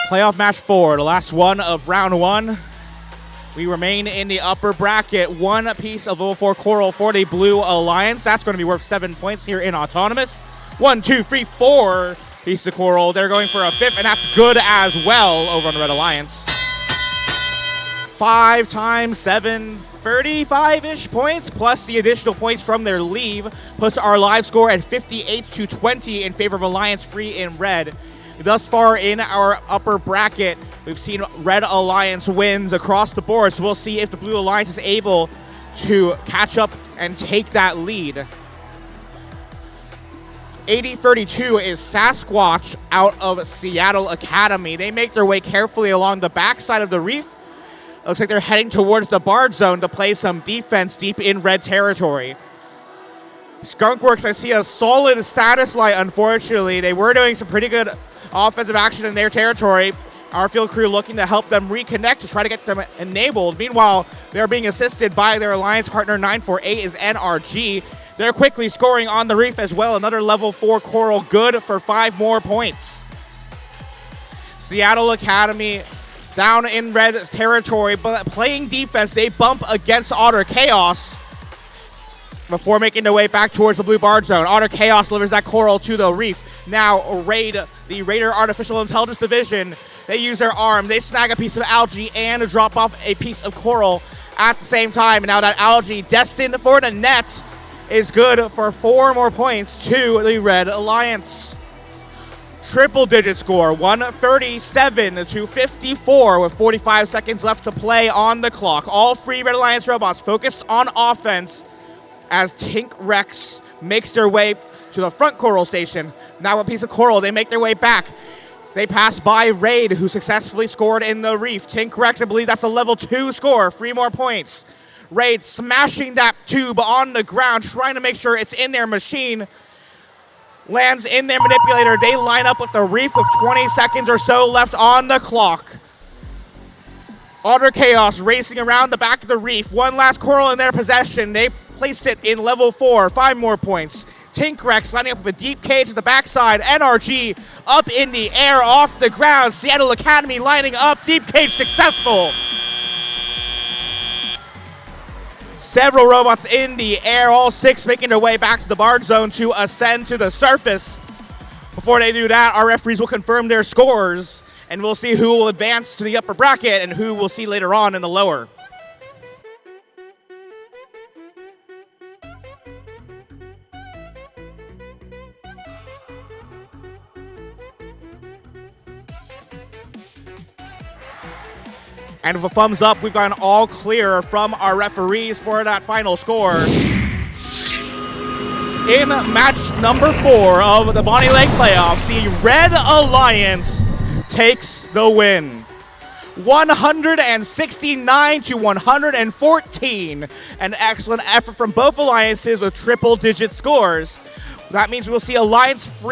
Playoff match 4, the last one of round 1. We remain in the upper bracket. One piece of level 4 coral for the Blue Alliance. That's going to be worth 7 points here in Autonomous. 1, 2, 3, 4 pieces of coral. They're going for a 5th, and that's good as well over on the Red Alliance. 5 times 7, 35-ish points, plus the additional points from their leave, puts our live score at 58-20 in favor of Alliance Free in red. Thus far in our upper bracket, we've seen Red Alliance wins across the board, so we'll see if the Blue Alliance is able to catch up and take that lead. 80-32 is Sasquatch out of Seattle Academy. They make their way carefully along the backside of the reef. Looks like they're heading towards the barred zone to play some defense deep in red territory. Skunkworks, I see a solid status light, unfortunately. They were doing some pretty good offensive action in their territory. Our field crew looking to help them reconnect to try to get them enabled. Meanwhile, they're being assisted by their alliance partner 948 is NRG. They're quickly scoring on the reef as well. Another level 4 coral, good for 5 more points. Seattle Academy down in red territory, but playing defense, they bump against Otter Chaos before making their way back towards the blue barred zone. Otter Chaos delivers that coral to the reef. Now raid the Raider Artificial Intelligence Division. They use their arm, they snag a piece of algae and drop off a piece of coral at the same time. And now that algae destined for the net is good for 4 more points to the Red Alliance. Triple-digit score, 137-54 with 45 seconds left to play on the clock. All 3 Red Alliance robots focused on offense as Tink Rex makes their way to the front coral station. Now a piece of coral, they make their way back. They pass by Raid, who successfully scored in the reef. Tink Rex, I believe that's a level 2 score, 3 more points. Raid smashing that tube on the ground, trying to make sure it's in their machine. Lands in their manipulator. They line up with the reef with 20 seconds or so left on the clock. Otter Chaos racing around the back of the reef. One last coral in their possession. They place it in level 4, 5 more points. Tink Rex lining up with a deep cage to the backside. NRG up in the air, off the ground. Seattle Academy lining up. Deep cage successful. Several robots in the air, all 6 making their way back to the barred zone to ascend to the surface. Before they do that, our referees will confirm their scores, and we'll see who will advance to the upper bracket and who we'll see later on in the lower. And with a thumbs up, we've got an all clear from our referees for that final score. In match number 4 of the Bonney Lake Playoffs, the Red Alliance takes the win. 169-114. An excellent effort from both alliances with triple-digit scores. That means we'll see Alliance Free